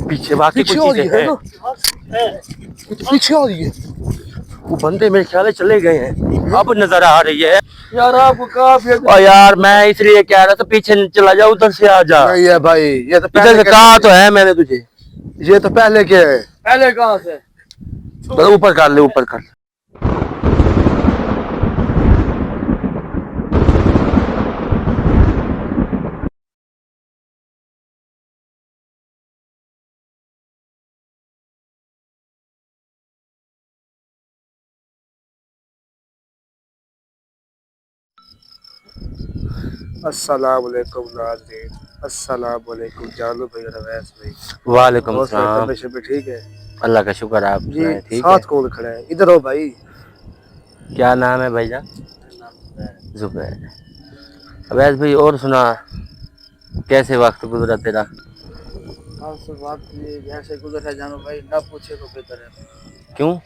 पीछे वाकई पीछे कोई आ रही चीजें है हैं। ना, पीछे आ रही है वो बंदे मेरे ख्याल से चले गए हैं, अब नजर आ रही है। यार। आपको काफी और यार मैं इसलिए कह रहा था पीछे चला जा, उधर से आ जा। नहीं है भाई, ये तो इधर पहले से कहा तो है मैंने तुझे। ये तो पहले के है। पहले कहाँ से? तो ऊपर कर ले, ऊपर कर ले। अस्सलाम वालेकुम नाज़रीन, अस्सलाम वालेकुम जानू भाई, रवैस भाई। वालेकुम और सारी सलाम। तबीयत शबीयत ठीक है अल्लाह का शुक्र, आप जी? सुनाए ठीक है? साथ कौन खड़ा है? इधर हो भाई। क्या नाम है भाईजान? जुबैर। अवैस भाई, और सुना, कैसे वक्त गुजरा तेरा? बस वक्त ये जैसे गुजर है जानू भाई, ना पूछे तो बेहतर है। क्यों?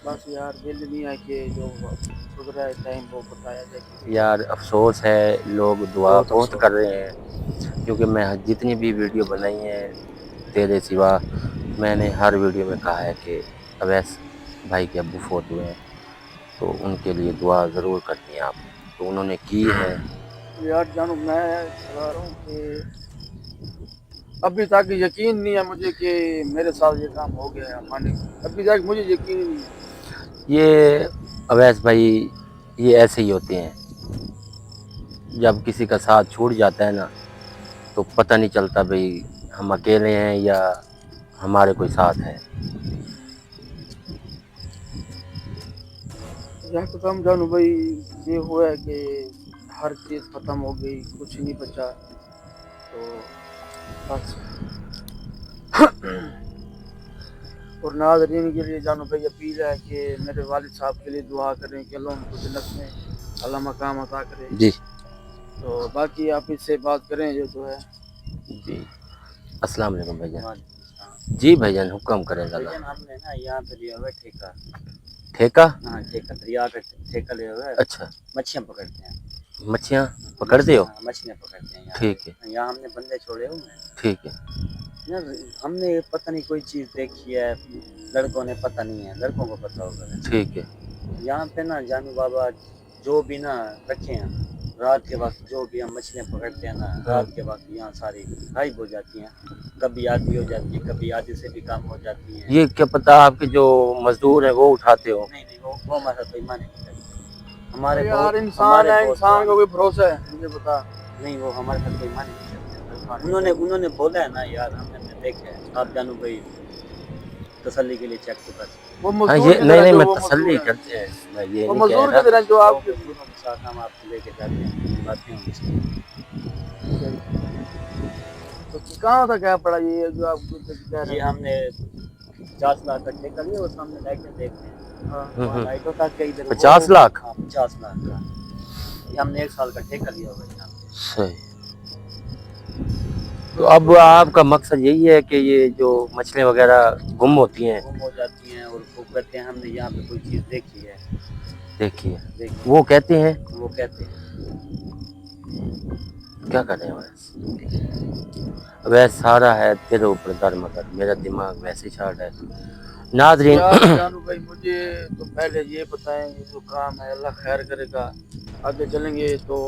बस यार दिल नहीं है कि जो गुजरा है टाइम वो बताया जाए किसी को। यार अफसोस है, लोग दुआ बहुत बहुत अफसोस। कर रहे हैं, क्योंकि मैं जितनी भी वीडियो बनाई है तेरे सिवा, मैंने हर वीडियो में कहा है कि अवैस भाई के अब्बू फोत हुए हैं, तो उनके लिए दुआ ज़रूर करनी है आपने, तो उन्होंने की है। यार जानू मैं बता रहा हूँ कि अभी तक यकीन नहीं है मुझे कि मेरे साथ ये काम हो गया है माने। अभी तक मुझे यकीन ही नहीं है। ये अवैस भाई, ये ऐसे ही होते हैं, जब किसी का साथ छूट जाता है ना, तो पता नहीं चलता भाई हम अकेले हैं या हमारे कोई साथ है। यह तो हम जानू भाई, ये हुआ है कि हर चीज़ ख़त्म हो गई, कुछ नहीं बचा, तो बस। और नाज़रीन के लिए जानू भाई अपील है कि मेरे वालिद साहब के लिए दुआ करें कि अल्लाह उनको जन्नत में अल्लाह मकाम अता करे। जी तो बाकी आप इससे बात करें जो तो है। जी। अस्सलाम वालेकुम भाईजान। जी भाईजान, हुक्म करें ज़रा। हमने ना यहाँ पे लिया हुआ है ठेका। ठेका? हाँ ठेका, दरिया का ठेका लिया हुआ है। अच्छा, मच्छियाँ पकड़ते हैं। मच्छियाँ पकड़ते हो? मछलियाँ पकड़ते हैं यहाँ। ठीक है, यहाँ हमने बंदे छोड़े हुए हैं। ठीक है। यार हमने पता नहीं कोई चीज़ देखी है, लड़कों ने पता नहीं है, लड़कों को पता होगा। ठीक है। यहाँ पे ना जानू बाबा जो भी ना रखे हैं, रात के वक्त जो भी हम मछलियाँ पकड़ते हैं ना, रात के वक्त यहाँ सारी गायब हो जाती हैं। कभी आधी हो जाती है, कभी आधी से भी कम हो जाती हैं। ये क्या पता आपके जो मजदूर हैं वो उठाते हो? नहीं नहीं, वो हमारा तो ईमान नहीं करते। हमारे यार इंसान है, इंसान का कोई भरोसा है मुझे बता। नहीं, वो हमारे साथ ईमान नहीं करते। उन्होंने बोला है ना यार, हमने देखा है। आप जानू भाई तसल्ली के लिए चेक तो कर। वो हाँ, मजदूर ये की नहीं तरह नहीं, जो मैं वो तसल्ली मजदूर है, करते हैं, मैं ये वो नहीं कह मजदूर की रहा। तरह जो आपके साथ हम आपको लेके जाते हैं, बातें होंगी। तो कहाँ था, क्या पड़ा ये जो आप कह रहे हैं? ये हमने 50 लाख का ठेका लिया, वो सामने लाइटें देख रहे हैं। हाँ, लाइटों तक के इधर 50 लाख? हाँ 50 लाख का। ये हमने 1 साल का ठेका लिया हुआ है यहाँ पे। सही। तो अब आपका मकसद यही है कि ये जो मछलियाँ वगैरह गुम होती हैं, गुम हो जाती हैं, और वो कहते हैं हमने यहाँ पे कोई चीज़ देखी है। देखिए वो कहते हैं, वो कहते हैं क्या कर रहे हैं वैसे सारा है तेरे ऊपर दर मदर, मेरा दिमाग वैसे चाट है। नाज़रीन जानू भाई मुझे तो पहले ये बताएं, ये जो काम है अल्लाह खैर करेगा, आगे चलेंगे तो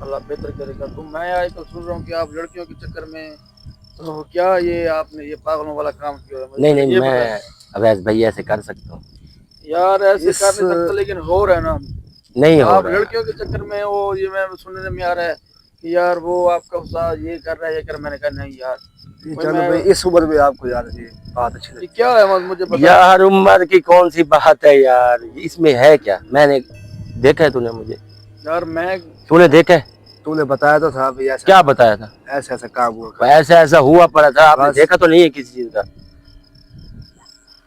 अल्लाह बेहतर करेगा। तो मैं आजकल सुन रहा हूँ कि आप लड़कियों के चक्कर में, तो क्या ये आपने ये पागलों वाला काम किया है? नहीं नहीं, मैं अवैस भाई ऐसे कर सकता हूँ यार ऐसे कर नहीं सकता, लेकिन हो रहा है ना। नहीं हो आप रहा। लड़कियों के चक्कर में वो, ये मैं सुनने में आ रहा है कि यार वो आपका उस्ताद ये कर रहा है, ये कर। मैंने कहा नहीं यार, चलो भाई इस उम्र में आपको यार ये बात अच्छी लगी। क्या है मुझे बता। यार उम्र की कौन सी बात है यार, इसमें है क्या? मैंने देखा है, तूने मुझे, यार तूने देखा है? तूने बताया तो था भैया। क्या बताया था? ऐसा ऐसा काम हुआ, ऐसा ऐसा हुआ पड़ा था, आपने देखा तो नहीं है किसी चीज का?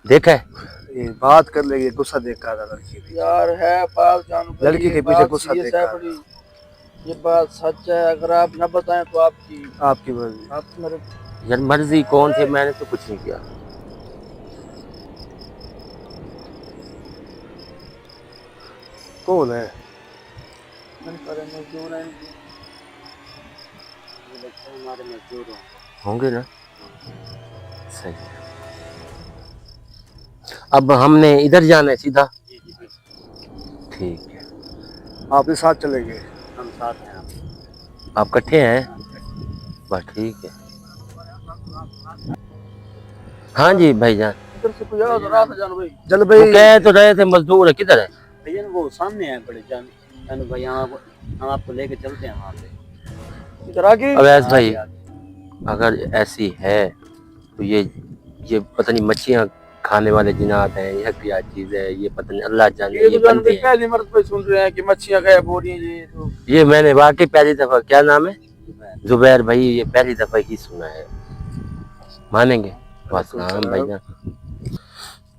देखा है? ये बात कर लेंगे, गुस्सा देखा था लड़की यार है बात जानू, लड़की के पीछे गुस्सा देखा। ये बात सच है, अगर आप न बताएं तो आपकी मर्जी। आपकी मर्जी यार, मर्जी कौन सी? मैंने तो कुछ नहीं किया। कौन है? मजदूर है, हमारे मजदूर होंगे ना? सही है। अब हमने इधर जाना है सीधा? जी जी जी। ठीक है। आप भी साथ चलेंगे? हम साथ हैं। आप इकट्ठे हैं? बस ठीक है। हाँ जी भाईजान। इधर से कोई आ रहा था जान भाई। चल वो भाई कह तो रहे थे मजदूर है, किधर है? भैया वो सामने है बड़े जान भाई, हम आपको लेके चलते हैं वहाँ पे। इधर आगे। अवैस भाई, आगे आगे। अगर ऐसी है तो ये पता नहीं मच्छियाँ खाने वाले जिनात हैं, यह क्या चीज है, ये पता नहीं, अल्लाह जाने। ये ये तो जान बंदे भाई हैं। पहली मर्तबा सुन रहे हैं कि मच्छियां गायब हो रही हैं। ये तो ये मैंने वाकई पहली दफा, क्या नाम है? जुबैर भाई, ये पहली दफा ही सुना है। मानेंगे? वासलाम भाईजान।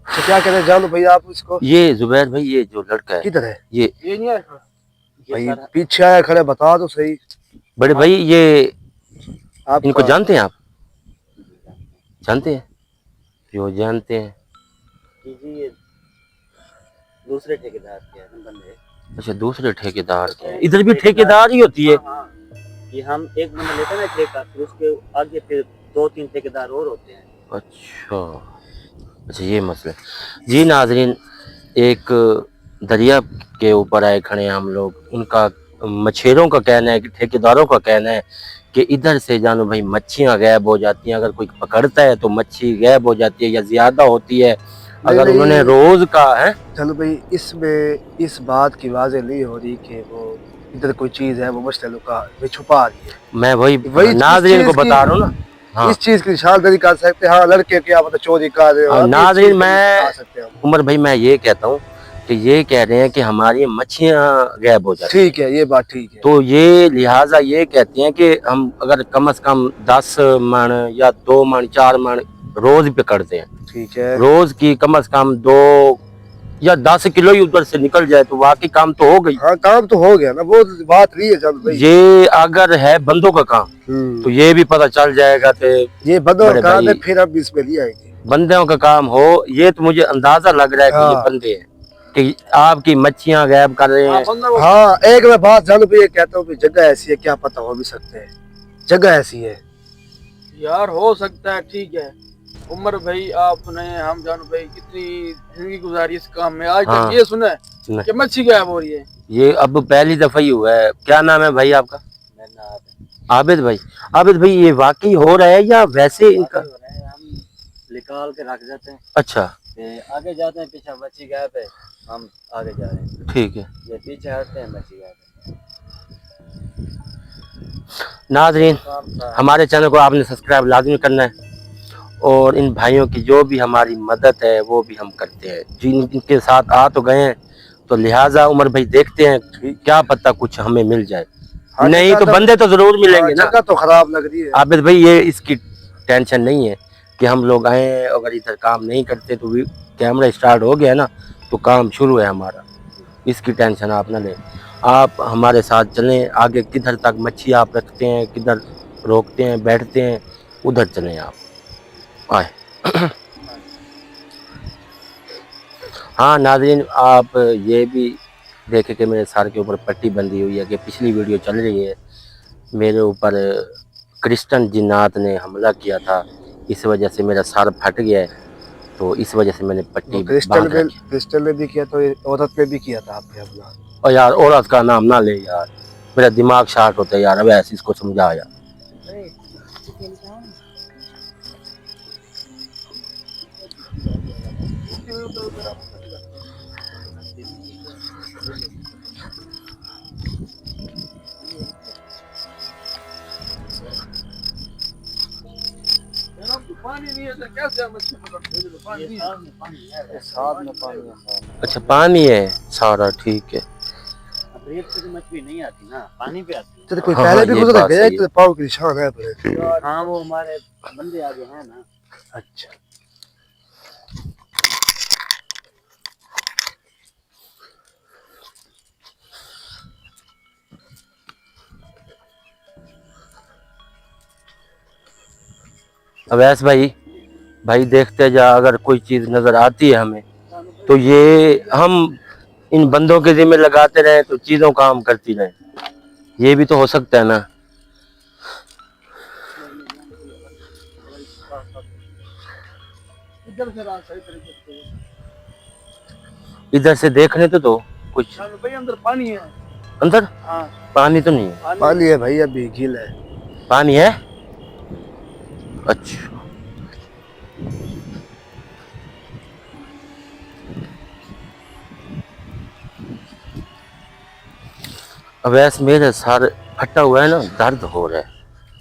तो क्या कहते हैं जानो भाई आप इसको? ये जुबैर भाई, ये जो लड़का है किधर है? ये नहीं आया भाई, सारा पीछे आया खड़े, बता दो सही। बड़े भाई, ये आप इनको जानते हैं आप? जानते हैं? जो जानते हैं। जी ये दूसरे ठेकेदार के हैं बंदे। अच्छा, दूसरे ठेकेदार के हैं। इधर भी ठेकेदार ही होती है? हाँ, ये हम एक बंदा लेते हैं ना ठेका, फिर उसके आगे फिर 2-3 ठेकेदार और होते हैं। अच्छा, ये मसला। जी नाजरीन, एक दरिया के ऊपर आए खड़े हैं हम लोग। उनका मछेरों का कहना है कि ठेकेदारों का कहना है कि इधर से जानो भाई मच्छियाँ गायब हो जाती हैं। अगर कोई पकड़ता है तो मच्छी गायब हो जाती है या ज्यादा होती है। अगर उन्होंने रोज का है। चलो भाई, इसमें इस बात की वाज़ेह नहीं हो रही कि वो इधर कोई चीज है वो मछली का छुपा रही है। मैं वही नाजरीन को इस चीज़ बता रहा हूँ ना। हाँ। इस चीज की निशानदेही कर सकते हैं। हाँ, लड़के क्या मतलब चोरी कर रहे हो। अब इस नाजरीन, चीज़ पे मैं आ सकते हैं हम। उमर भाई, मैं ये कहता हूँ कि ये कह रहे हैं कि हमारी मच्छियाँ गायब हो जाती हैं। ठीक है, ये बात ठीक है। तो ये लिहाजा ये कहते हैं कि हम अगर कम से कम 10 मन या 2 मन 4 मन रोज पकड़ते हैं। ठीक है, रोज की कम से कम 2 या 10 किलो ही उधर से निकल जाए तो वाकई काम तो हो गई। हाँ काम तो हो गया ना, वो बात नहीं है जब भाई। ये अगर है बंदों का काम तो ये भी पता चल जाएगा कि ये बंदों बड़े का काम है, भाई, फिर अब इसमें नहीं आएंगे। बंदों का काम हो। ये तो मुझे अंदाजा लग रहा है कि ये हाँ। बंदे हैं कि आपकी मच्छियां गायब कर रहे हैं। हाँ, एक मैं बात जानू भी, ये कहता हूँ जगह ऐसी है, क्या पता हो भी सकते हैं, जगह ऐसी है यार। हो सकता है, ठीक है। उमर भाई आपने, हम जानू भाई कितनी जिंदगी गुजारी इस काम में, आज हाँ। तक ये सुना है नहीं। कि मच्छी गायब हो रही है। ये अब पहली दफा ही हुआ है। क्या नाम है भाई आपका? आबिद भाई। आबिद भाई, ये वाकई हो रहा है या वैसे इनका? हम निकाल के रख जाते हैं, अच्छा, आगे जाते हैं, पीछे मच्छी गायब है, हम आगे जा रहे हैं। ठीक है। ये पीछे हटते हैं, मच्छी गायब है। नाजरीन, हमारे चैनल को आपने सब्सक्राइब लाजमी करना है और इन भाइयों की जो भी हमारी मदद है वो भी हम करते हैं। जिनके साथ आ तो गए हैं तो लिहाजा उमर भाई देखते हैं, क्या पता कुछ हमें मिल जाए। हाँ, नहीं तो बंदे तो जरूर मिलेंगे ना। जगह तो खराब लग रही है। आबिद भाई, ये इसकी टेंशन नहीं है कि हम लोग आए, अगर इधर काम नहीं करते तो कैमरा स्टार्ट हो गया ना तो काम शुरू है हमारा। इसकी टेंशन आप ना लें। आप हमारे साथ चलें आगे। किधर तक मच्छी आप रखते हैं, किधर रोकते हैं, बैठते हैं, उधर चलें आप। आए। हाँ नाज़रीन, आप ये भी देखें कि मेरे सर के ऊपर पट्टी बंधी हुई है कि पिछली वीडियो चल रही है। मेरे ऊपर क्रिश्चियन जिन्नात ने हमला किया था, इस वजह से मेरा सर फट गया है। तो इस वजह से मैंने पट्टी बांध रखी। क्रिस्टल ने भी किया तो औरत ने भी किया था आपने अपना। और यार, औरत का नाम ना ले यार, मेरा दिमाग शार्ट होता है यार। अब ऐसे इसको समझा यार। पानी नहीं है तो कैसे मच्छी पकड़ते हैं? पानी नहीं है। साथ में पानी है। अच्छा, पानी है सारा, ठीक है। अब रेत से तो मछली नहीं आती ना, पानी पे आती है। तो कोई हाँ, पहले भी ये गुजर बात गया सही तो पाँव के निशान है पर। हाँ, वो हमारे बंदे आगे हैं ना। अच्छा, अवैस भाई देखते जा, अगर कोई चीज़ नज़र आती है हमें तो ये हम इन बंदों के जिम्मे लगाते रहे तो चीज़ों काम करती रहे। ये भी तो हो सकता है ना। इधर से रास्ता इधर से इधर से देखने तो दो कुछ। जानो भाई अंदर पानी है। अंदर हाँ पानी तो नहीं है। पानी है भाई, अभी गीला है। पानी है, अच्छा। अब ऐसे मेरे सारे फटा हुआ है ना, दर्द हो रहा है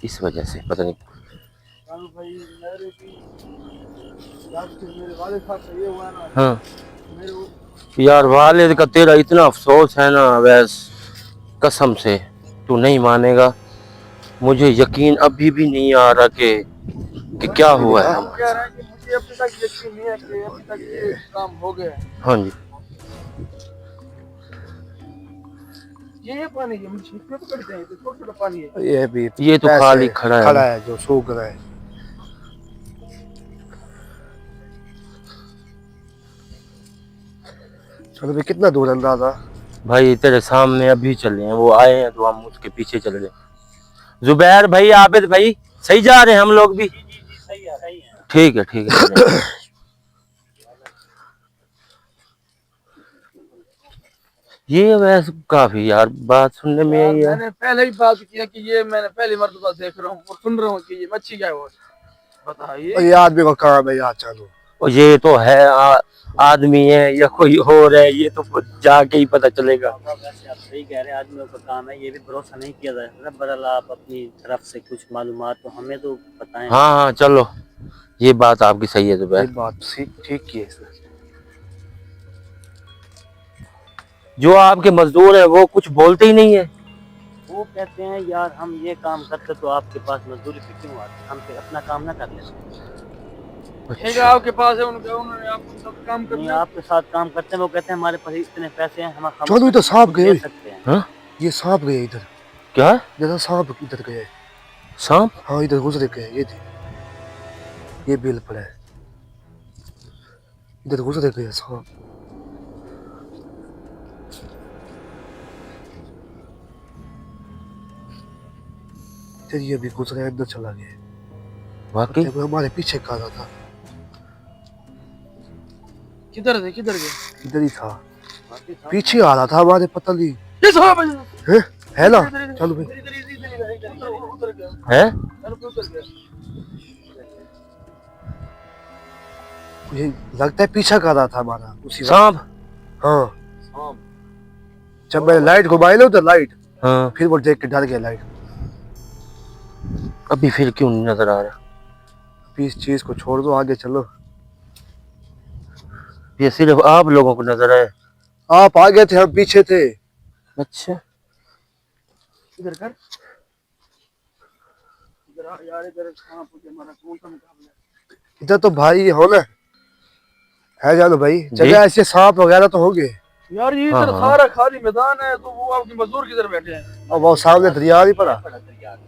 इस वजह से, पता नहीं। जानो भाई मेरे भी यार मेरे वाले साहब का ये हुआ ना, हाँ मेरे यार, वालिद का तेरा इतना अफसोस है ना अवैस, कसम से तू नहीं मानेगा। मुझे यकीन अभी भी नहीं आ रहा कि क्या हुआ है। हम कह रहे हैं कि मुझे अभी तक यकीन नहीं है कि अभी तक ये काम हो गया है। हाँ जी, ये पानी है, मुझे इसमें तो करते हैं, छोटा छोटा पानी है। ये भी ये तो ऐसे खाली खड़ा है। खड़ा है जो सूख रहा है। चलो भाई, कितना दूर अंदाजा? भाई तेरे सामने अभी चले हैं, वो आए हैं तो हम उसके पीछे चल रहे। जुबैर भाई, आबिद भाई, सही जा रहे हैं हम लोग भी? सही है, सही है। ठीक है, ठीक है। ये वैसे काफी यार बात सुनने में आई है। मैंने पहले ही बात किया कि ये मैंने पहली मर्तबा देख रहा हूँ और सुन रहा हूँ कि ये मच्छी क्या है। वो बताइए। ये आदमी का काम है यार, चलो। और ये तो है आदमी है या कोई और है, ये तो जाके ही पता चलेगा। वैसे आप सही कह रहे हैं, आदमियों का काम है, ये भी भरोसा नहीं किया जा सकता। बहरहाल आप अपनी तरफ से कुछ मालूमात तो हमें तो बताएं। हाँ हाँ चलो, ये बात आपकी सही है जुबैर। ये बात ठीक की है इसने। जो आपके मजदूर है वो कुछ बोलते ही नहीं है। वो कहते हैं यार हम ये काम करते तो आपके पास मजदूरी पे क्यों आते, हम फिर अपना काम ना कर लेते। ठीक है, आपके पास है, उन्होंने आपको सब काम नहीं, करना आपके साथ काम करते हैं, वो कहते हैं हमारे पास इतने पैसे हैं, हम चलो, ये तो सांप गए। दे सकते हैं। हाँ? ये सांप गए इधर। क्या है? जैसा सांप इधर गए। सांप? हाँ, इधर गुजर गए। ये थे, ये बिल पड़ा है, इधर गुजर गए सांप। ये भी गुजरा, इधर चला गया। वाकई देखो, हमारे पीछे खा रहा था। किधर थे, किधर गए? इधर ही था, पीछे आ रहा था हमारे, पता नहीं ये सांप है। है ना। चलो भाई, उधर गया, है? उधर गया। मुझे लगता है पीछा कर रहा था हमारा उसी वक्त। सांप? हाँ, जब मैंने लाइट घुमाई ना उधर लाइट, हाँ। फिर वो देख के डर गया लाइट। अभी फिर क्यों नहीं नजर आ रहा? अभी इस चीज को छोड़ दो, आगे चलो। ये सिर्फ आप लोगों को नजर आए? आप आगे थे, हम पीछे थे। अच्छा, इधर कर, इधर आ यार, इधर सांप हो गया, हमारा कौन सा मुकाबला है। इधर तो भाई हो ना, है जानो भाई, जगह ऐसे सांप वगैरह तो होंगे यार। ये हाँ, इधर हाँ। सारा खाली मैदान है, तो वो आपके मजदूर किधर बैठे हैं? और वो सामने दरिया नहीं पड़ा।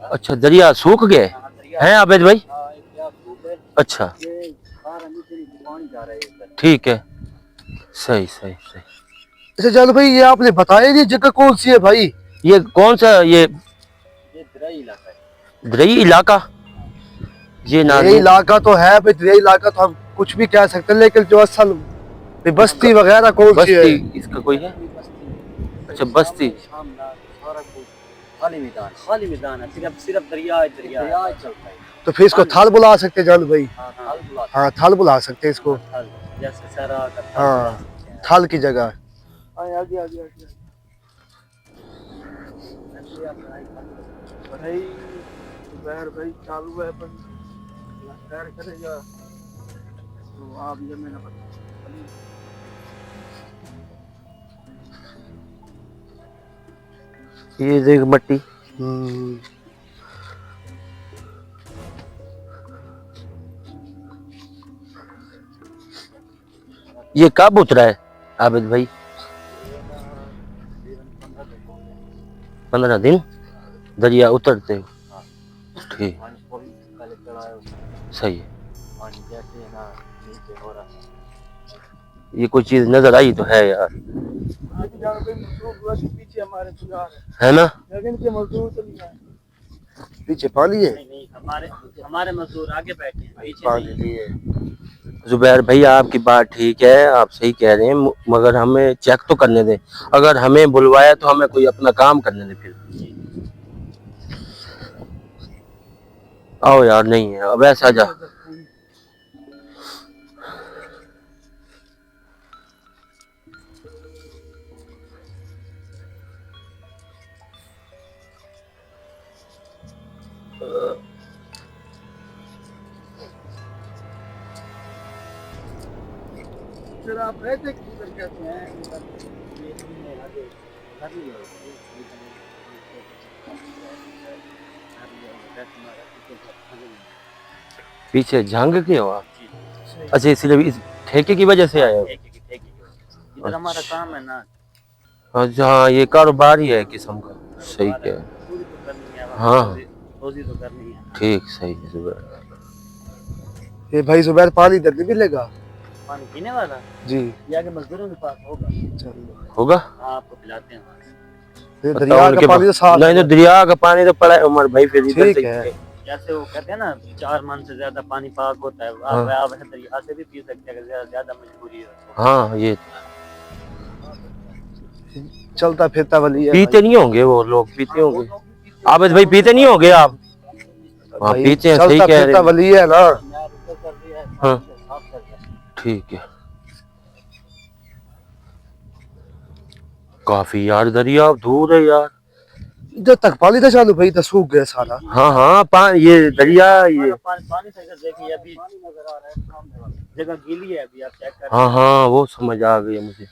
अच्छा, दरिया सूख गए हैं आबिद भाई? अच्छा, ठीक है, सही सही सही। अच्छा जानो भाई, ये आपने बताया नहीं जगह कौन सी है भाई? ये कौन सा, ये दरियाई इलाका है। दरियाई इलाका? ये ना ये इलाका तो है भाई, दरिया इलाका तो हम कुछ भी कह सकते हैं, लेकिन जो असल बस्ती वगैरह कौन सी है? बस्ती इसका कोई है? अच्छा, बस्ती। खाली मैदान है, सिर्फ दरिया चलता है। तो फिर इसको थल बुला सकते हैं जानो भाई। हाँ, हाँ, थल बुला सकते हैं इसको। जैसे सरा का हाँ, थल की जगह। आगे आगे आगे आगे। भाई बहर भाई चालू है, पर खैर करेगा तो आप ये मैंने पता। ये देख मट्टी। ये कब उतरा है आबिद भाई? 15 दिन दरिया उतरते हो? ठीक, सही है। ये कोई चीज नजर आई तो है यार, पीछे हमारे है ना? लेकिन के मजदूर तो नहीं आए। पीछे पानी है। नहीं, हमारे मजदूर आगे बैठे हैं, पीछे पानी नहीं। नहीं है। जुबैर भाई आपकी बात ठीक है, आप सही कह रहे हैं, मगर हमें चेक तो करने दें। अगर हमें बुलवाया तो हमें कोई अपना काम करने दें। फिर आओ यार, नहीं है अब ऐसा जा। फिर आप रहते किधर कहते हैं? पीछे जंग के हो आप? अच्छा, इसलिए इस ठेके की वजह से आए हो? इधर हमारा काम है ना। अच्छा हाँ, ये कारोबार ही है किस्म का। सही क्या है। पूरी तो करनी है, हाँ रोजी तो करनी है। ठीक, सही है जुबैर। ये भाई जुबैर पानी इधर नहीं मिलेगा? पानी पीने वाला जी या के मजदूरों के पास होगा। चलो, होगा। हाँ, आपको पिलाते हैं वहाँ से। ये बताओ दरिया उनके का पानी तो साफ नहीं तो है। दरिया का पानी तो पड़ा है उमर भाई, फिर इधर ठीक से है। जैसे वो कहते हैं ना 4 मन से ज्यादा पानी पाक होता है। हाँ। आप ऐसे दरिया से भी पी सकते हैं अगर ज्यादा मजबूरी हो तो। हाँ ये चलता फिरता वली है पीते नहीं होंगे वो लोग, पीते होंगे। आबिद भाई पीते नहीं होंगे आप? हाँ भाई, पीते हैं, सही चलता कह फिरता रहे हैं। वली है ना। हाँ ठीक है। काफी यार, दरिया दूर है यार। इधर तक पानी था चालू भाई, तो सूख गया सारा। हाँ हाँ, ये दरिया ये। पानी से इधर देखिए, अभी जगह गीली है, अभी आप चेक कर। हाँ हाँ, वो समझ आ गई मुझे,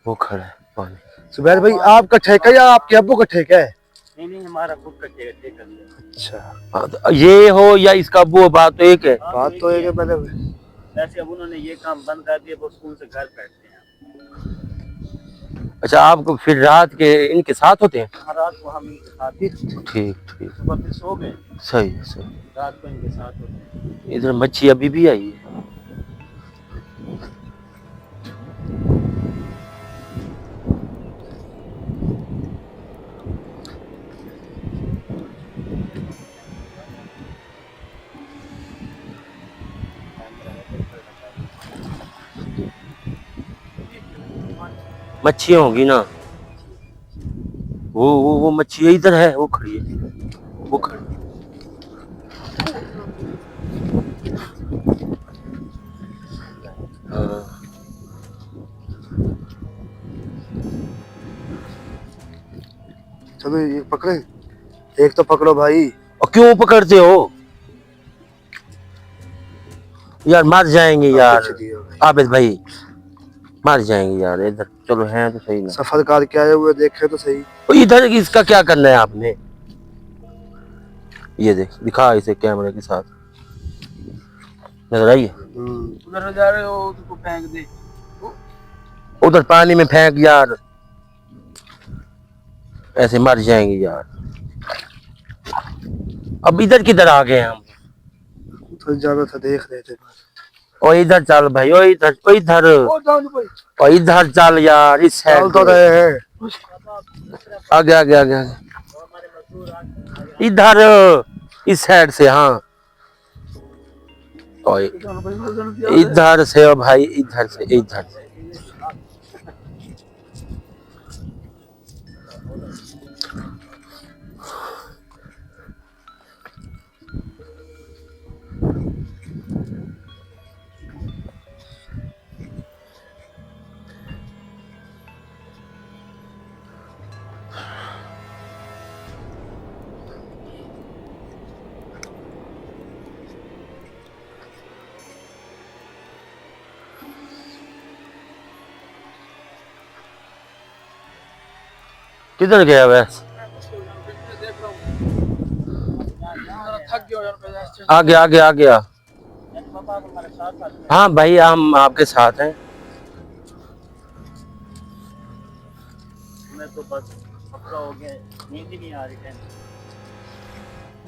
वो खड़ा है पानी। जुबैर भाई आपका ठेका या आपके अब्बू का ठेका है? नहीं, हमारा खुद का ठेका लिया। अच्छा, हाँ, तो ये हो या इसका वो, बात तो एक है। बात तो एक है। मैंने वैसे अब उन्होंने ये काम बंद कर दिया, वो स्कूल से घर बैठते हैं। अच्छा, आपको फिर रात के इनके साथ होते हैं? हाँ, रात को हम इनके साथ ही, ठीक ठीक, सुबह फिर सो गए, सही है सही। रात को इनके साथ होते हैं। इधर मच्छी अभी भी आई है। मच्छियाँ होगी ना, वो मच्छी इधर है, वो खड़ी है, वो खड़ी है। हाँ। चलो ये पकड़े, एक तो पकड़ो भाई। और क्यों पकड़ते हो यार, मर जाएंगे यार। आबिद भाई मर जाएंगे यार, इधर चलो, हैं तो सही ना। सफर करके आए हुए, देखे तो सही। और इधर इसका क्या करना है आपने? ये देख, दिखा इसे कैमरे के साथ, नजर आई है? उधर जा रहे हो उसको फेंक दे। उधर पानी में फेंक यार, ऐसे मर जाएंगे यार। अब इधर किधर आ गए हम? तो जाना था, देख रहे थे बस। ओ इधर चल भाई, ओ इधर, ओ इधर, ओ इधर चल यार, इस चल साइड तो रहे हैं। आगे आगे आगे आगे, इधर इस साइड से। हाँ ओ इधर से, ओ भाई इधर से, इधर से। किधर गया वैस? थक गया यार। आ गया आ गया आ गया। हाँ भाई, हम आपके साथ हैं। मैं तो बस पक्का हो गया, नींद ही नहीं आ रही है।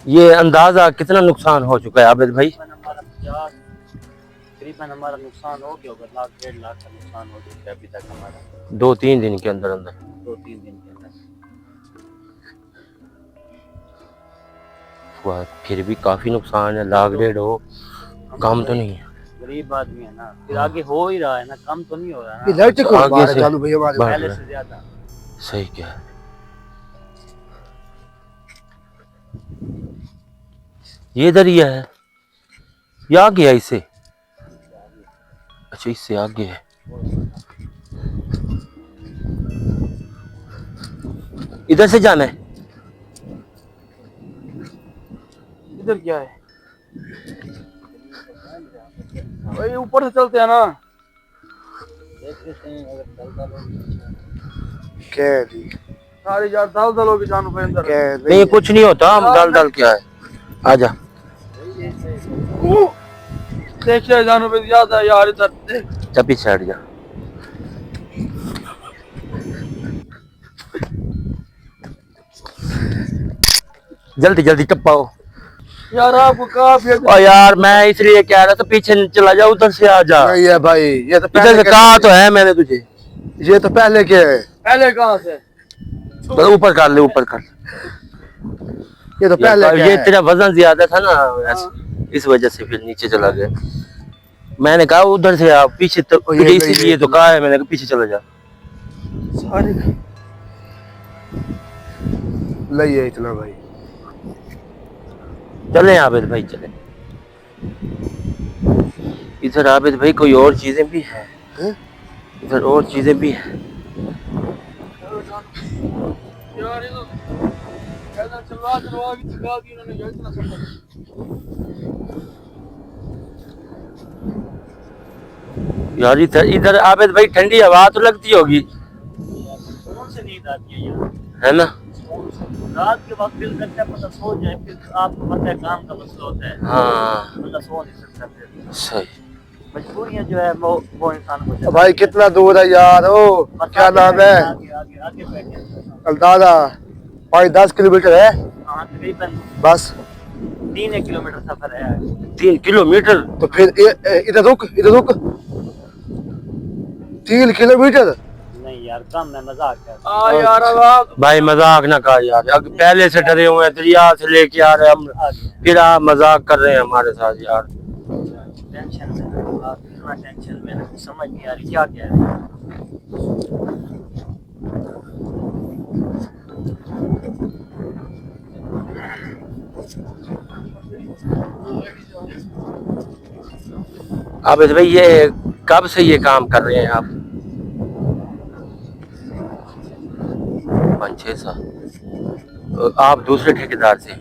ये अंदाजा कितना नुकसान हो चुका है आबिद भाई? तकरीबन हमारा नुकसान हो गया होगा, 1.5 लाख का नुकसान हो चुका है अभी तक हमारा। 2-3 दिन के अंदर अंदर? 2-3 दिन के अंदर। वाह, फिर भी काफी नुकसान है। 1.5 लाख हो, कम तो नहीं है। गरीब आदमी है ना, फिर आगे हो ही रहा है ना, कम तो नहीं हो रहा ये ना लाइट को आगे बाहर से- चालू भैया हमारे बाहर। पहले से ज्यादा। सही क्या है। ये दरिया है, ये आ गया इससे। अच्छा इससे आगे है। इधर से जाना है। इधर क्या है भाई? ऊपर से चलते हैं ना। देख लेते हैं अगर चलता लोग। कह दी सारी यार दल दल होगी जानू भाई अंदर। कह नहीं कुछ नहीं होता, हम डाल डाल क्या है। आजा। देखिए जानू भाई ज्यादा यार इधर देख। जा पीछे हट जा। जल्दी जल्दी टपाओ। यार आपको काफी और यार मैं इसलिए कह रहा था पीछे न चला जा, उधर से आ जा। नहीं है भाई, ये तो इधर पहले से कहा तो है मैंने तुझे। ये तो पहले के है, पहले कहाँ से? तो ऊपर कर ले, ऊपर कर। ये तो पहले के ये है। तेरा वजन ज्यादा था ना, इस वजह से फिर नीचे चला गया। मैंने कहा उधर से आप पीछे, तो ओ, ये तुझे नहीं, इसीलिए ये तो कहा है मैंने, कहा पीछे चला जा। सारी नहीं है इतना भाई। चले आबिद भाई चले। इधर आबिद भाई कोई और चीजें भी हैं। हैं? इधर और चीजें भी हैं। यार ये तो ऐसा चलवा की चुका दी उन्होंने, ये इतना सब। यार इधर इधर आबिद भाई ठंडी हवा तो लगती होगी, कौन से नींद आती है यार? है ना? रात के वक्त दिल करता है पता सो जाए, फिर आपको पता है काम का मसला होता है, हाँ बंदा सो नहीं सकता। फिर सही। मजबूरियां जो है वो इंसान को अब भाई कितना दूर है यार, ओ क्या नाम है? आगे आगे आगे बैठे। अलदादा 5-10 किलोमीटर है हाँ तकरीबन बस। 3 किलोमीटर सफर है। 3 किलोमीटर? तो फिर इधर रुक, इधर रुक। 3 किलोमीटर नहीं यार कम है, मजाक है। आ यार अब आप भाई मजाक ना कर यार, अब पहले से डरे हुए हैं, दरिया से लेके आ रहे हैं हम, आगे फिर आप मजाक कर रहे हैं हमारे साथ यार। टेंशन में आप इतना टेंशन में ना, समझ नहीं आ रही क्या कह रहे हैं। आबिद भाई ये कब से ये काम कर रहे हैं आप? 5-6 साल। आप दूसरे ठेकेदार से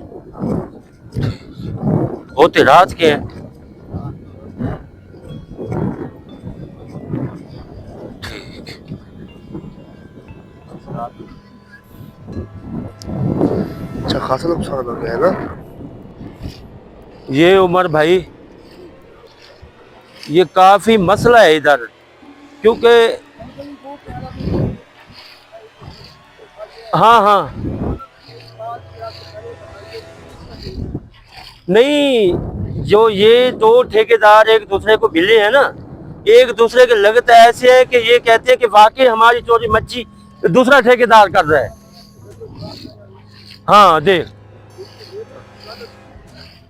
होते रात के हैं? ठीक। अच्छा खासा नुकसान हो गया है ना। ये उमर भाई ये काफी मसला है इधर, क्योंकि हाँ हाँ नहीं, जो ये दो ठेकेदार एक दूसरे को मिले हैं ना, एक दूसरे के लगता ऐसे है कि ये कहते हैं कि वाकई हमारी चोरी मच्छी दूसरा ठेकेदार कर रहा है। हाँ देख,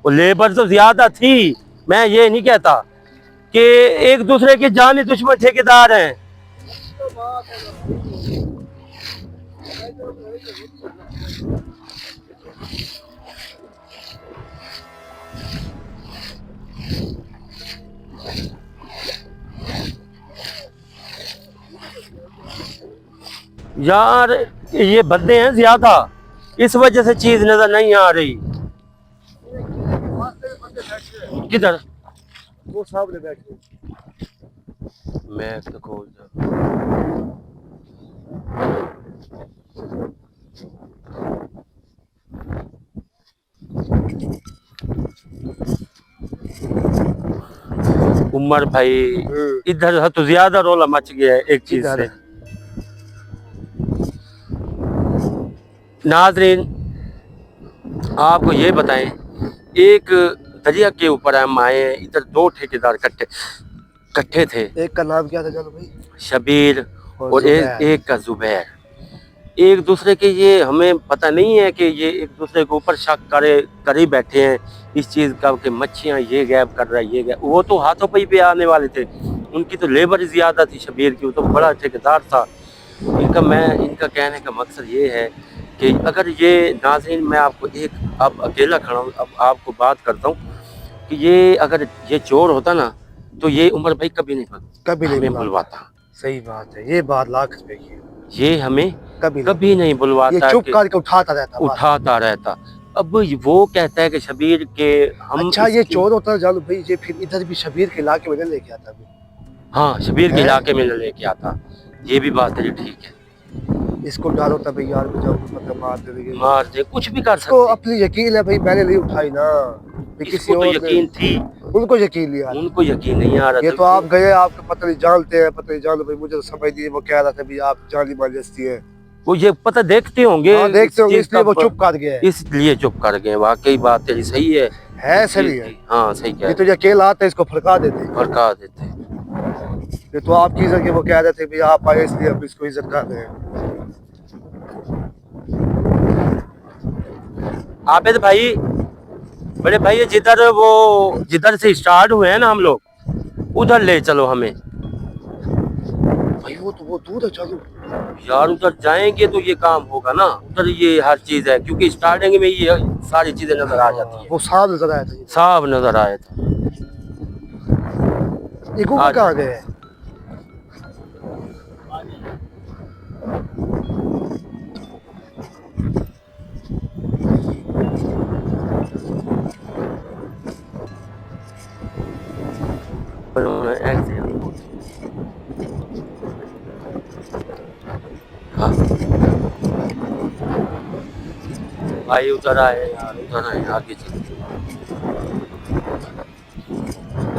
वो लेबर तो ज्यादा थी, मैं ये नहीं कहता कि एक दूसरे के जाने दुश्मन ठेकेदार हैं। यार ये बंदे हैं ज्यादा, इस वजह से चीज नजर नहीं आ रही। किधर? वो सामने बैठे। मैं तो खोल उमर भाई इधर तो ज्यादा रोला मच गया है एक चीज इधर। से। नाजरीन आपको ये बताएं, एक दरिया के ऊपर हम आए हैं, इधर दो ठेकेदार इकट्ठे थे। एक का नाम क्या था जानो भाई? शबीर और जुबैर। एक का जुबैर। एक दूसरे के, ये हमें पता नहीं है कि ये एक दूसरे के ऊपर शक करे बैठे हैं इस चीज़ का कि मच्छियाँ ये गैब कर रहा है, ये गैब। वो तो हाथों पे आने वाले थे, उनकी तो लेबर ज़्यादा थी शबीर की, वो तो बड़ा ठेकेदार था। इनका कहने का मकसद ये है कि अगर ये नाज़रीन, मैं आपको अब अकेला खड़ा हूँ, अब आपको बात करता हूँ कि ये अगर ये चोर होता ना तो ये उमर भाई कभी नहीं बुलवाता। सही बात है, ये बात लाख रुपए की है। ये हमें कभी नहीं बुलवाता, ये चुप करके उठाता रहता। अब वो कहता है कि शबीर के हम। अच्छा, ये चोर होता है जालू भाई, ये फिर इधर भी शबीर के इलाके में लेके आता है। हाँ, शबीर के इलाके में लेके आता, ये भी बात है, ठीक है। इसको डर होता भाई यार, मतलब मार दे, कुछ भी कर सकते। तो अपनी यकीन है भाई, मैंने नहीं उठाई ना, किसी और यकीन थी, उनको यकीन लिया, उनको यकीन नहीं आ रहा। ये तो आप गए, आपको पता नहीं जानते हैं, पता नहीं जानो भाई, मुझे तो समझ नहीं, वो कह रहा था भाई आप जानी माली हस्ती है, वो ये पता देखते होंगे, देखते होंगे, इसलिए वो चुप कर गए, इसलिए चुप कर गए। वाकई बात है, सही है, सही है। हाँ सही है। ये तो अकेला आता है, इसको फड़का देते। ये तो आपकी इज्जत के वो कह रहे थे भाई आप आए इसलिए अब इसको इज्जत कर रहे हैं। आबिद भाई, बड़े भाई, जिधर से स्टार्ट हुए हैं ना हम लोग, उधर ले चलो हमें। भाई वो दूर है, चलो यार, उधर जाएंगे तो ये काम होगा ना, उधर ये हर चीज है, क्योंकि स्टार्टिंग में ये सारी चीजें नजर आ जाती है। वो साफ नजर आया था, साफ नजर आया था। ये कहाँ गए? हाँ भाई, उधर आए यार, उधर आए, आगे चलते।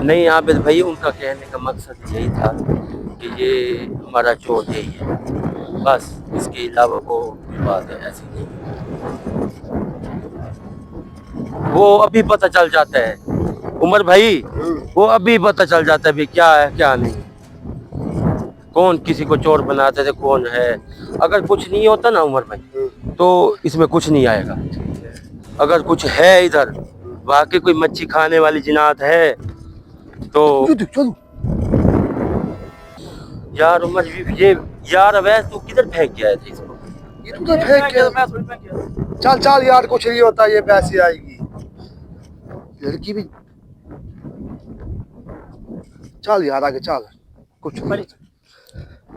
नहीं आबिद भाई, उनका कहने का मकसद यही था कि ये हमारा चोर यही है, बस, इसके अलावा कोई बात है ऐसी नहीं। वो अभी पता चल जाता है उमर भाई, वो अभी पता चल जाता है भी क्या है क्या नहीं, कौन किसी को चोर बनाते थे, कौन है। अगर कुछ नहीं होता ना उमर भाई, तो इसमें कुछ नहीं आएगा। अगर कुछ है इधर वाकई कोई मच्छी खाने वाली जिनात है तो यार उमर ये यार, अवैस तू किधर फेंक गया था इसको? ये तू तो फेंक गया। चल यार, कुछ नहीं होता, ये पैसे आएगी लड़की भी। चल यार आगे चल, कुछ नहीं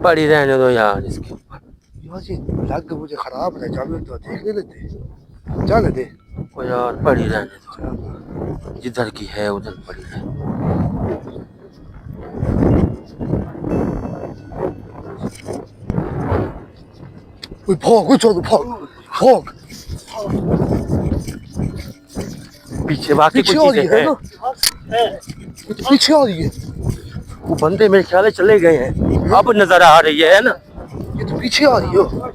पड़ी रहने दो यार इसके ऊपर। यार ये लग मुझे खराब है, चल तो देख नहीं लेते, चल दे ओ यार, पड़ी रहने दो, जिधर की है उधर पड़ी रहे। भोग पीछे बाकी कुछ चीजें हैं, पीछे आ रही है। वो बंदे मेरे ख्याल चले गए हैं, अब नजर आ रही है ना, ये तो पीछे आ रही है।